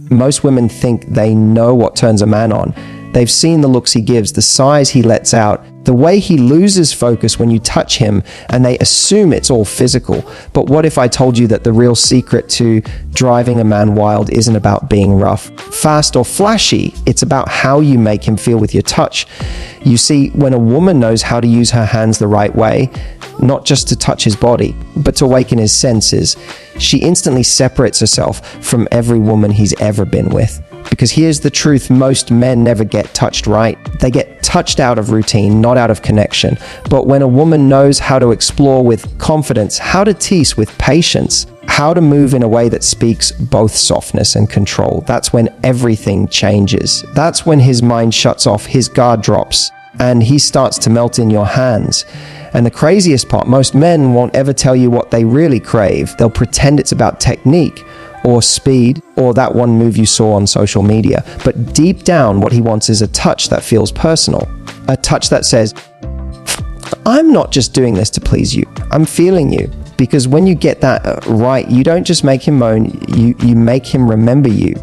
Most women think they know what turns a man on. They've seen the looks he gives, the sighs he lets out, the way he loses focus when you touch him, and they assume it's all physical. But what if I told you that the real secret to driving a man wild isn't about being rough, fast, or flashy? It's about how you make him feel with your touch. You see, when a woman knows how to use her hands the right way, not just to touch his body, but to awaken his senses, she instantly separates herself from every woman he's ever been with. Because here's the truth, most men never get touched right. They get touched out of routine, not out of connection. But when a woman knows how to explore with confidence, how to tease with patience, how to move in a way that speaks both softness and control, that's when everything changes. That's when his mind shuts off, his guard drops, and he starts to melt in your hands. And the craziest part, most men won't ever tell you what they really crave. They'll pretend it's about technique, or speed, or that one move you saw on social media. But deep down, what he wants is a touch that feels personal. A touch that says, I'm not just doing this to please you, I'm feeling you. Because when you get that right, you don't just make him moan, you make him remember you.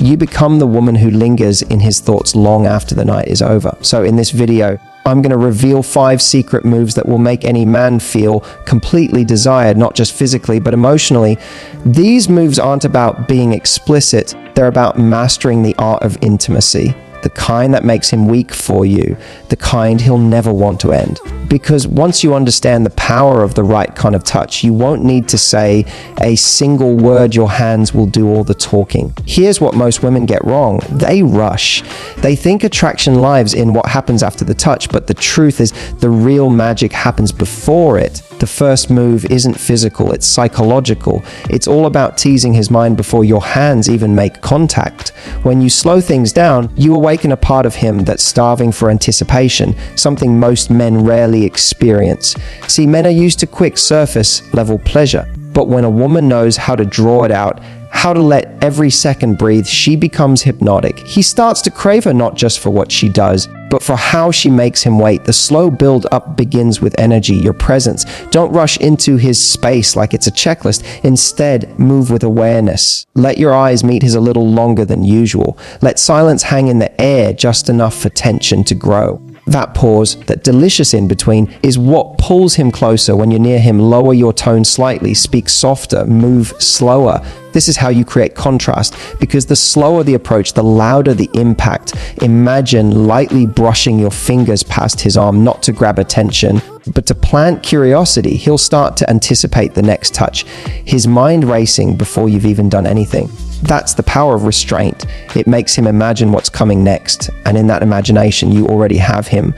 You become the woman who lingers in his thoughts long after the night is over. So in this video, I'm going to reveal 5 secret moves that will make any man feel completely desired, not just physically, but emotionally. These moves aren't about being explicit, they're about mastering the art of intimacy. The kind that makes him weak for you, the kind he'll never want to end. Because once you understand the power of the right kind of touch, you won't need to say a single word, your hands will do all the talking. Here's what most women get wrong. They rush. They think attraction lies in what happens after the touch, but the truth is the real magic happens before it. The first move isn't physical, it's psychological. It's all about teasing his mind before your hands even make contact. When you slow things down, you awaken a part of him that's starving for anticipation, something most men rarely experience. See, men are used to quick surface level pleasure, but when a woman knows how to draw it out, how to let every second breathe, she becomes hypnotic. He starts to crave her not just for what she does, but for how she makes him wait. The slow build up begins with energy, your presence. Don't rush into his space like it's a checklist. Instead, move with awareness. Let your eyes meet his a little longer than usual. Let silence hang in the air, just enough for tension to grow. That pause, that delicious in between, is what pulls him closer. When you're near him, lower your tone slightly, speak softer, move slower. This is how you create contrast, because the slower the approach, the louder the impact. Imagine lightly brushing your fingers past his arm, not to grab attention, but to plant curiosity. He'll start to anticipate the next touch, his mind racing before you've even done anything. That's the power of restraint. It makes him imagine what's coming next, and in that imagination, you already have him.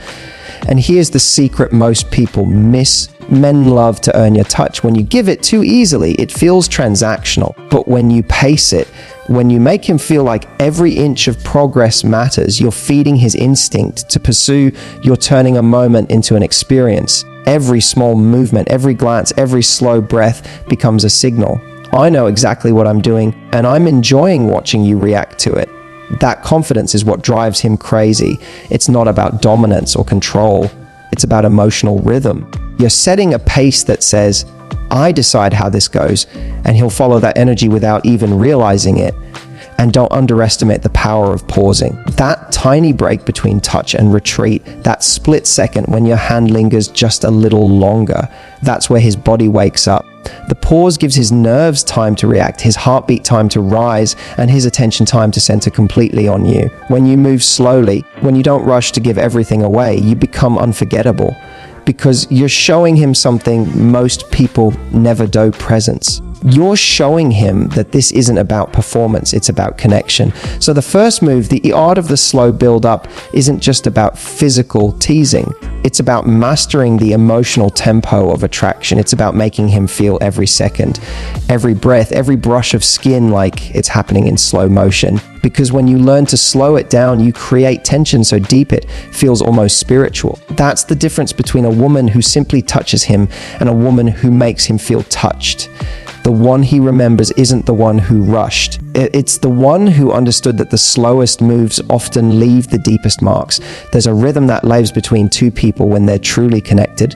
And here's the secret most people miss. Men love to earn your touch. When you give it too easily, it feels transactional. But when you pace it, when you make him feel like every inch of progress matters, you're feeding his instinct to pursue, you're turning a moment into an experience. Every small movement, every glance, every slow breath becomes a signal. I know exactly what I'm doing, and I'm enjoying watching you react to it. That confidence is what drives him crazy. It's not about dominance or control. It's about emotional rhythm. You're setting a pace that says, I decide how this goes, and he'll follow that energy without even realizing it. And don't underestimate the power of pausing. That tiny break between touch and retreat, that split second when your hand lingers just a little longer, that's where his body wakes up. The pause gives his nerves time to react, his heartbeat time to rise, and his attention time to center completely on you. When you move slowly, when you don't rush to give everything away, you become unforgettable, because you're showing him something most people never do: presence. You're showing him that this isn't about performance, it's about connection. So the first move, the art of the slow build up, isn't just about physical teasing. It's about mastering the emotional tempo of attraction. It's about making him feel every second, every breath, every brush of skin like it's happening in slow motion. Because when you learn to slow it down, you create tension so deep it feels almost spiritual. That's the difference between a woman who simply touches him and a woman who makes him feel touched. The one he remembers isn't the one who rushed. It's the one who understood that the slowest moves often leave the deepest marks. There's a rhythm that lives between two people when they're truly connected.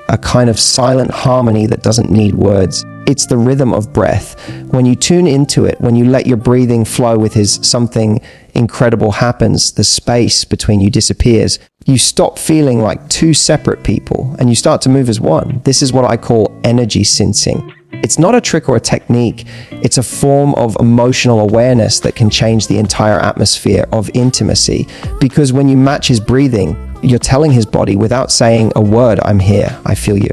A kind of silent harmony that doesn't need words. It's the rhythm of breath. When you tune into it, when you let your breathing flow with his, something incredible happens. The space between you disappears. You stop feeling like two separate people and you start to move as one. This is what I call energy sensing. It's not a trick or a technique. It's a form of emotional awareness that can change the entire atmosphere of intimacy. Because when you match his breathing, you're telling his body without saying a word, I'm here, I feel you.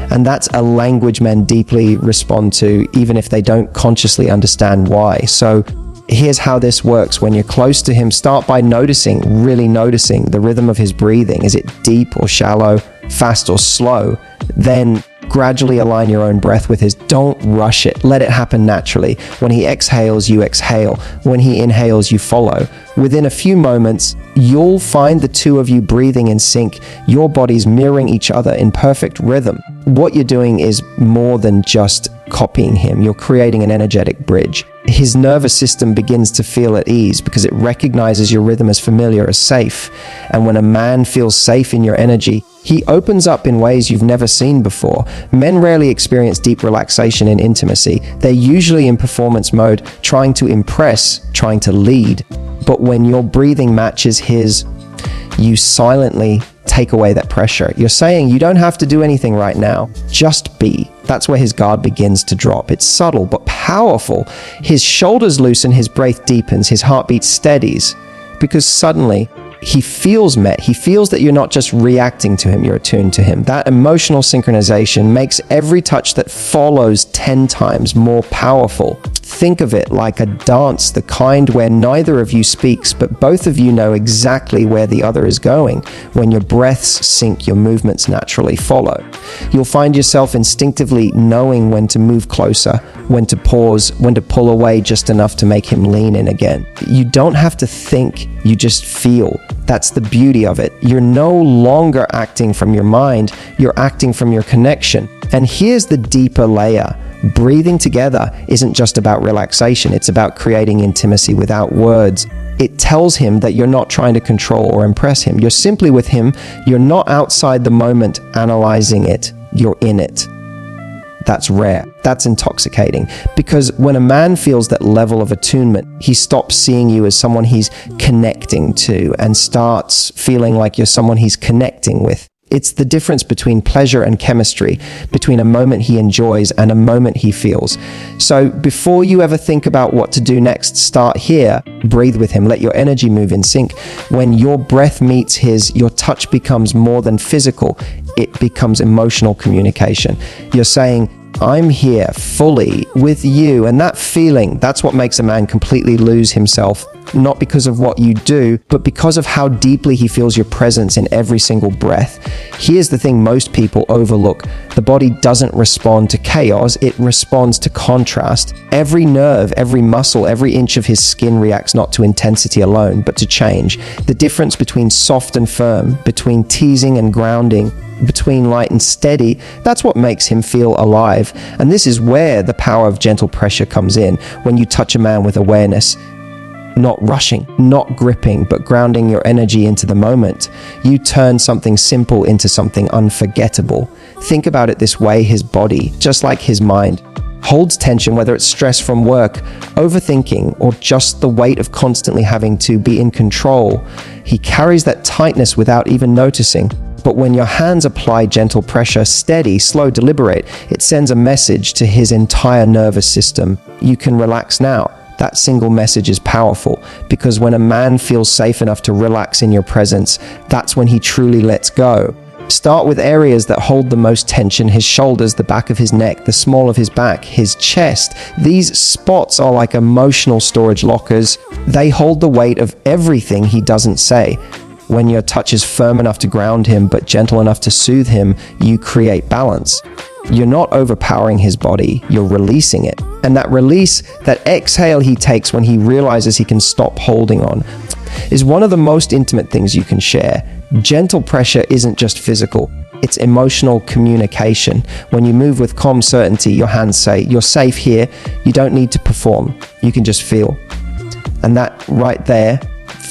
And that's a language men deeply respond to, even if they don't consciously understand why. So here's how this works. When you're close to him, start by noticing, really noticing the rhythm of his breathing. Is it deep or shallow, fast or slow? Then gradually align your own breath with his. Don't rush it. Let it happen naturally. When he exhales, you exhale. When he inhales, you follow. Within a few moments, you'll find the two of you breathing in sync, your bodies mirroring each other in perfect rhythm. What you're doing is more than just copying him. You're creating an energetic bridge. His nervous system begins to feel at ease because it recognizes your rhythm as familiar, as safe. And when a man feels safe in your energy, he opens up in ways you've never seen before. Men rarely experience deep relaxation in intimacy. They're usually in performance mode, trying to impress, trying to lead. But when your breathing matches his, you silently take away that pressure. You're saying you don't have to do anything right now, just be. That's where his guard begins to drop. It's subtle but powerful. His shoulders loosen, his breath deepens, his heartbeat steadies, because suddenly he feels met. He feels that you're not just reacting to him, you're attuned to him. That emotional synchronization makes every touch that follows 10 times more powerful. Think of it like a dance, the kind where neither of you speaks, but both of you know exactly where the other is going. When your breaths sync, your movements naturally follow. You'll find yourself instinctively knowing when to move closer, when to pause, when to pull away just enough to make him lean in again. You don't have to think, you just feel. That's the beauty of it. You're no longer acting from your mind, you're acting from your connection. And here's the deeper layer. Breathing together isn't just about relaxation, it's about creating intimacy without words. It tells him that you're not trying to control or impress him. You're simply with him. You're not outside the moment analyzing it. You're in it. That's rare. That's intoxicating. Because when a man feels that level of attunement, he stops seeing you as someone he's connecting to and starts feeling like you're someone he's connecting with. It's the difference between pleasure and chemistry, between a moment he enjoys and a moment he feels. So before you ever think about what to do next, start here, breathe with him, let your energy move in sync. When your breath meets his, your touch becomes more than physical, it becomes emotional communication. You're saying, I'm here fully with you, and that feeling, that's what makes a man completely lose himself, not because of what you do, but because of how deeply he feels your presence in every single breath. Here's the thing most people overlook. The body doesn't respond to chaos, it responds to contrast. Every nerve, every muscle, every inch of his skin reacts not to intensity alone, but to change. The difference between soft and firm, between teasing and grounding, between light and steady, that's what makes him feel alive. And this is where the power of gentle pressure comes in, when you touch a man with awareness. Not rushing, not gripping, but grounding your energy into the moment. You turn something simple into something unforgettable. Think about it this way, his body, just like his mind, holds tension, whether it's stress from work, overthinking, or just the weight of constantly having to be in control. He carries that tightness without even noticing. But when your hands apply gentle pressure, steady, slow, deliberate, it sends a message to his entire nervous system. You can relax now. That single message is powerful, because when a man feels safe enough to relax in your presence, that's when he truly lets go. Start with areas that hold the most tension: his shoulders, the back of his neck, the small of his back, his chest. These spots are like emotional storage lockers. They hold the weight of everything he doesn't say. When your touch is firm enough to ground him, but gentle enough to soothe him, you create balance. You're not overpowering his body, you're releasing it. And that release, that exhale he takes when he realizes he can stop holding on, is one of the most intimate things you can share. Gentle pressure isn't just physical, it's emotional communication. When you move with calm certainty, your hands say, you're safe here, you don't need to perform, you can just feel. And that right there,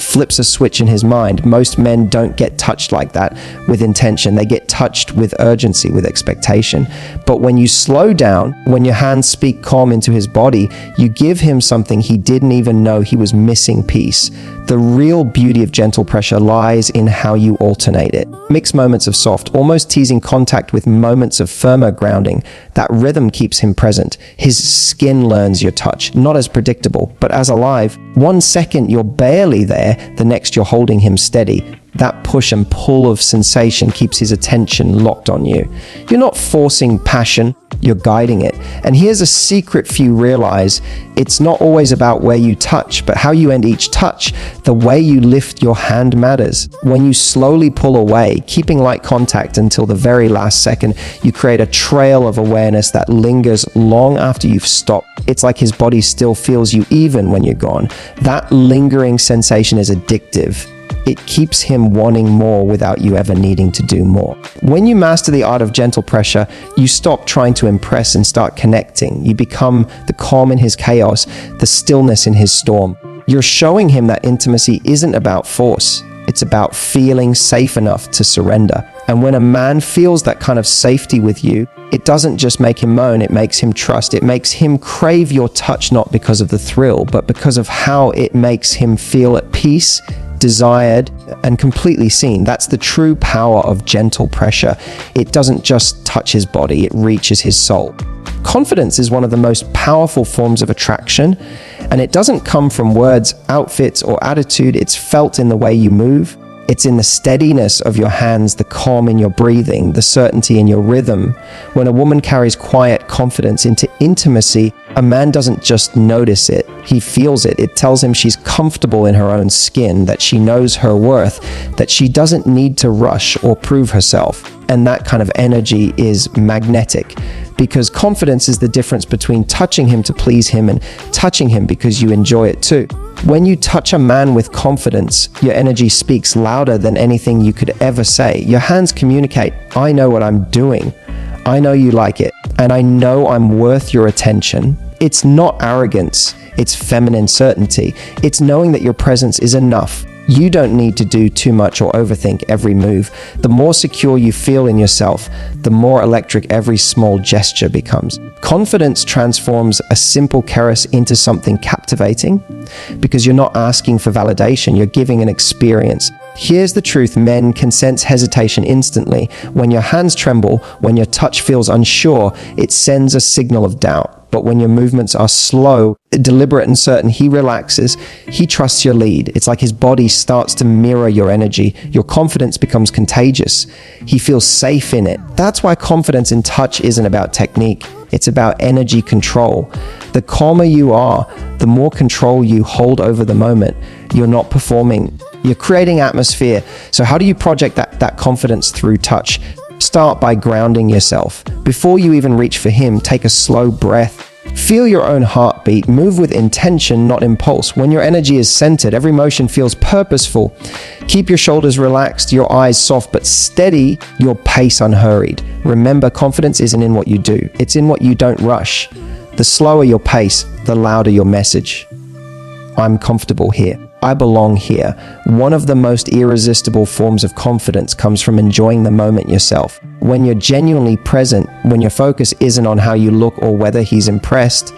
flips a switch in his mind. Most men don't get touched like that with intention. They get touched with urgency, with expectation. But when you slow down, when your hands speak calm into his body, you give him something he didn't even know he was missing: peace. The real beauty of gentle pressure lies in how you alternate it. Mix moments of soft, almost teasing contact with moments of firmer grounding. That rhythm keeps him present. His skin learns your touch, not as predictable, but as alive. 1 second you're barely there, the next you're holding him steady. That push and pull of sensation keeps his attention locked on you. You're not forcing passion, you're guiding it. And here's a secret few realize: it's not always about where you touch, but how you end each touch. The way you lift your hand matters. When you slowly pull away, keeping light contact until the very last second, you create a trail of awareness that lingers long after you've stopped. It's like his body still feels you even when you're gone. That lingering sensation is addictive. It keeps him wanting more without you ever needing to do more. When you master the art of gentle pressure, you stop trying to impress and start connecting. You become the calm in his chaos, the stillness in his storm. You're showing him that intimacy isn't about force. It's about feeling safe enough to surrender. And when a man feels that kind of safety with you, it doesn't just make him moan, it makes him trust. It makes him crave your touch, not because of the thrill, but because of how it makes him feel at peace, desired, and completely seen. That's the true power of gentle pressure. It doesn't just touch his body, it reaches his soul. Confidence is one of the most powerful forms of attraction, and it doesn't come from words, outfits, or attitude. It's felt in the way you move. It's in the steadiness of your hands, the calm in your breathing, the certainty in your rhythm. When a woman carries quiet confidence into intimacy, a man doesn't just notice it, he feels it. It tells him she's comfortable in her own skin, that she knows her worth, that she doesn't need to rush or prove herself. And that kind of energy is magnetic, because confidence is the difference between touching him to please him and touching him because you enjoy it too. When you touch a man with confidence, your energy speaks louder than anything you could ever say. Your hands communicate, I know what I'm doing. I know you like it. And I know I'm worth your attention. It's not arrogance. It's feminine certainty. It's knowing that your presence is enough. You don't need to do too much or overthink every move. The more secure you feel in yourself, the more electric every small gesture becomes. Confidence transforms a simple caress into something captivating because you're not asking for validation, you're giving an experience. Here's the truth: men can sense hesitation instantly. When your hands tremble, when your touch feels unsure, it sends a signal of doubt. But when your movements are slow, deliberate, and certain, he relaxes. He trusts your lead. It's like his body starts to mirror your energy. Your confidence becomes contagious. He feels safe in it. That's why confidence in touch isn't about technique. It's about energy control. The calmer you are, the more control you hold over the moment. You're not performing. You're creating atmosphere. So how do you project that confidence through touch? Start by grounding yourself. Before you even reach for him, take a slow breath. Feel your own heartbeat. Move with intention, not impulse. When your energy is centered, every motion feels purposeful. Keep your shoulders relaxed, your eyes soft but steady, your pace unhurried. Remember, confidence isn't in what you do. It's in what you don't rush. The slower your pace, the louder your message. I'm comfortable here. I belong here. One of the most irresistible forms of confidence comes from enjoying the moment yourself. When you're genuinely present, when your focus isn't on how you look or whether he's impressed,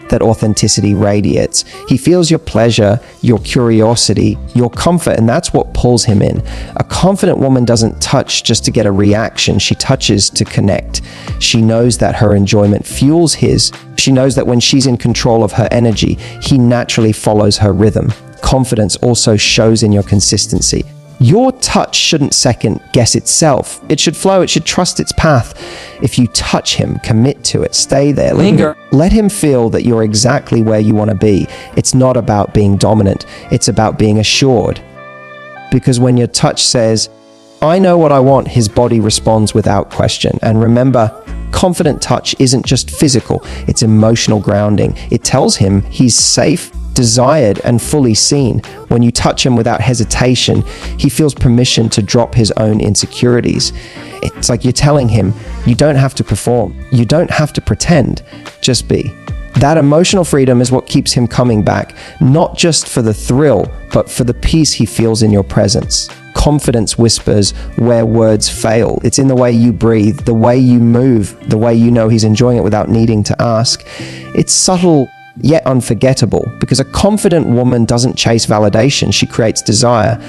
that authenticity radiates. He feels your pleasure, your curiosity, your comfort, and that's what pulls him in. A confident woman doesn't touch just to get a reaction. She touches to connect. She knows that her enjoyment fuels his. She knows that when she's in control of her energy, he naturally follows her rhythm. Confidence also shows in your consistency. Your touch shouldn't second guess itself. It should flow, it should trust its path. If you touch him, commit to it, stay there, linger. Let him feel that you're exactly where you want to be. It's not about being dominant, it's about being assured. Because when your touch says, I know what I want, his body responds without question. And remember, confident touch isn't just physical, it's emotional grounding. It tells him he's safe, desired, and fully seen. When you touch him without hesitation, he feels permission to drop his own insecurities. It's like you're telling him, you don't have to perform, you don't have to pretend, just be. That emotional freedom is what keeps him coming back, not just for the thrill, but for the peace he feels in your presence. Confidence whispers where words fail. It's in the way you breathe, the way you move, the way you know he's enjoying it without needing to ask. It's subtle yet unforgettable, because a confident woman doesn't chase validation, she creates desire.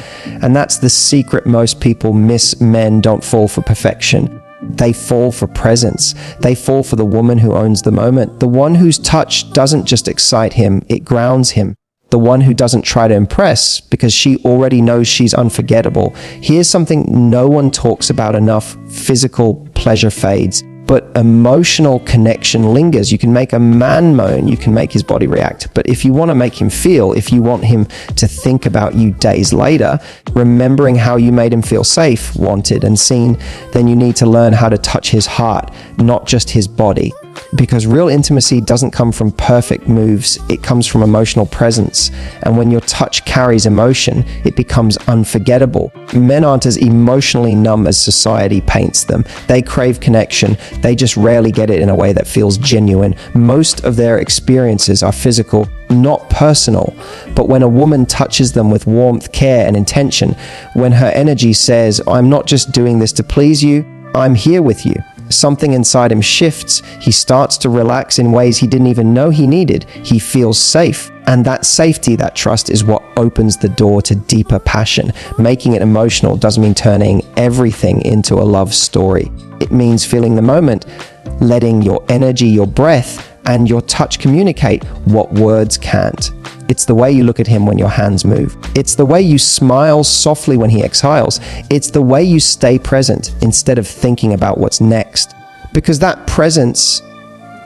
And that's the secret most people miss. Men don't fall for perfection. They fall for presence. They fall for the woman who owns the moment, the one whose touch doesn't just excite him, it grounds him. The one who doesn't try to impress because she already knows she's unforgettable. Here's something no one talks about enough: physical pleasure fades, but emotional connection lingers. You can make a man moan, you can make his body react, but if you want to make him feel, if you want him to think about you days later, remembering how you made him feel safe, wanted, and seen, then you need to learn how to touch his heart, not just his body. Because real intimacy doesn't come from perfect moves, it comes from emotional presence. And when your touch carries emotion, it becomes unforgettable. Men aren't as emotionally numb as society paints them. They crave connection, they just rarely get it in a way that feels genuine. Most of their experiences are physical, not personal. But when a woman touches them with warmth, care, and intention, when her energy says, "I'm not just doing this to please you, I'm here with you," something inside him shifts. He starts to relax in ways he didn't even know he needed. He feels safe. And that safety, that trust, is what opens the door to deeper passion. Making it emotional doesn't mean turning everything into a love story. It means feeling the moment, letting your energy, your breath, and your touch communicate what words can't. It's the way you look at him when your hands move. It's the way you smile softly when he exhales. It's the way you stay present instead of thinking about what's next. Because that presence,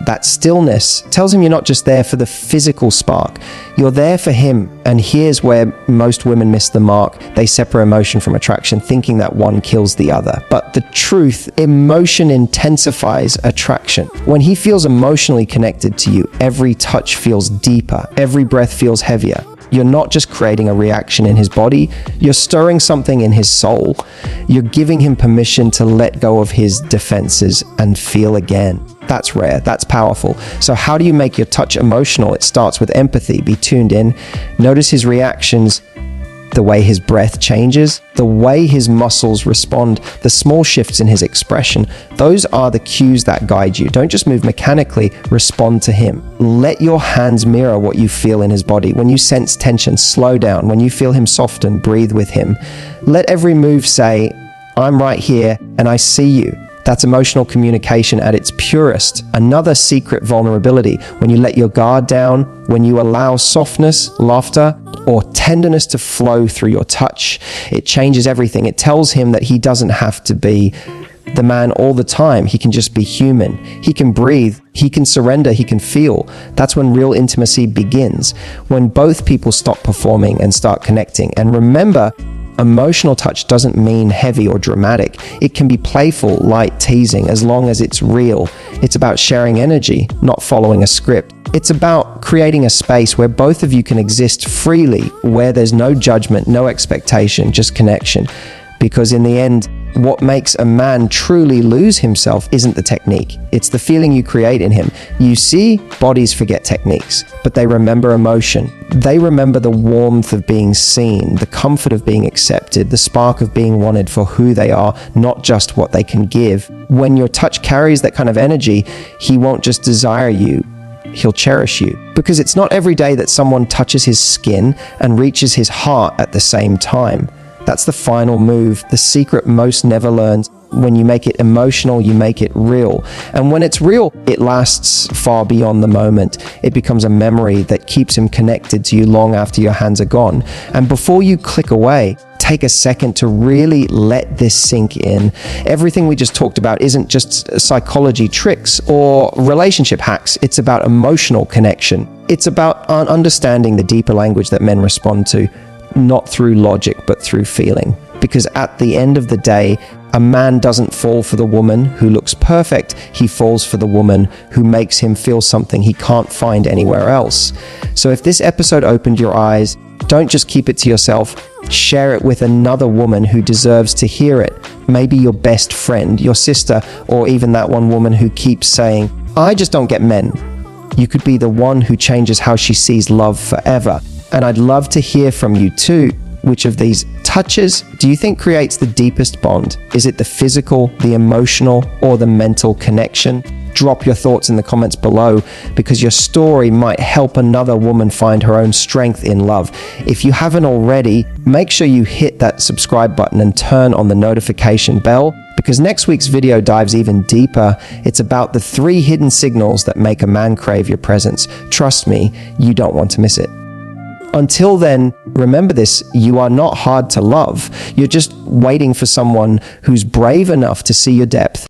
that stillness, tells him you're not just there for the physical spark. You're there for him. And here's where most women miss the mark. They separate emotion from attraction, thinking that one kills the other. But the truth, emotion intensifies attraction. When he feels emotionally connected to you, every touch feels deeper, every breath feels heavier. You're not just creating a reaction in his body, you're stirring something in his soul. You're giving him permission to let go of his defenses and feel again. That's rare, that's powerful. So how do you make your touch emotional? It starts with empathy. Be tuned in. Notice his reactions, the way his breath changes, the way his muscles respond, the small shifts in his expression. Those are the cues that guide you. Don't just move mechanically, respond to him. Let your hands mirror what you feel in his body. When you sense tension, slow down. When you feel him soften, breathe with him. Let every move say, "I'm right here and I see you." That's emotional communication at its purest. Another secret vulnerability: when you let your guard down, when you allow softness, laughter, or tenderness to flow through your touch, it changes everything. It tells him that he doesn't have to be the man all the time. He can just be human. He can breathe. He can surrender. He can feel. That's when real intimacy begins. When both people stop performing and start connecting. And remember, emotional touch doesn't mean heavy or dramatic. It can be playful, light, teasing, as long as it's real. It's about sharing energy, not following a script. It's about creating a space where both of you can exist freely, where there's no judgment, no expectation, just connection. Because in the end, what makes a man truly lose himself isn't the technique. It's the feeling you create in him. You see, bodies forget techniques, but they remember emotion. They remember the warmth of being seen, the comfort of being accepted, the spark of being wanted for who they are, not just what they can give. When your touch carries that kind of energy, he won't just desire you, he'll cherish you. Because it's not every day that someone touches his skin and reaches his heart at the same time. That's the final move, the secret most never learned. When you make it emotional, you make it real. And when it's real, it lasts far beyond the moment. It becomes a memory that keeps him connected to you long after your hands are gone. And before you click away, take a second to really let this sink in. Everything we just talked about isn't just psychology tricks or relationship hacks. It's about emotional connection. It's about understanding the deeper language that men respond to, not through logic, but through feeling. Because at the end of the day, a man doesn't fall for the woman who looks perfect. He falls for the woman who makes him feel something he can't find anywhere else. So if this episode opened your eyes, don't just keep it to yourself. Share it with another woman who deserves to hear it. Maybe your best friend, your sister, or even that one woman who keeps saying, "I just don't get men." You could be the one who changes how she sees love forever. And I'd love to hear from you too. Which of these touches do you think creates the deepest bond? Is it the physical, the emotional, or the mental connection? Drop your thoughts in the comments below, because your story might help another woman find her own strength in love. If you haven't already, make sure you hit that subscribe button and turn on the notification bell, because next week's video dives even deeper. It's about the 3 hidden signals that make a man crave your presence. Trust me, you don't want to miss it. Until then, remember this: you are not hard to love. You're just waiting for someone who's brave enough to see your depth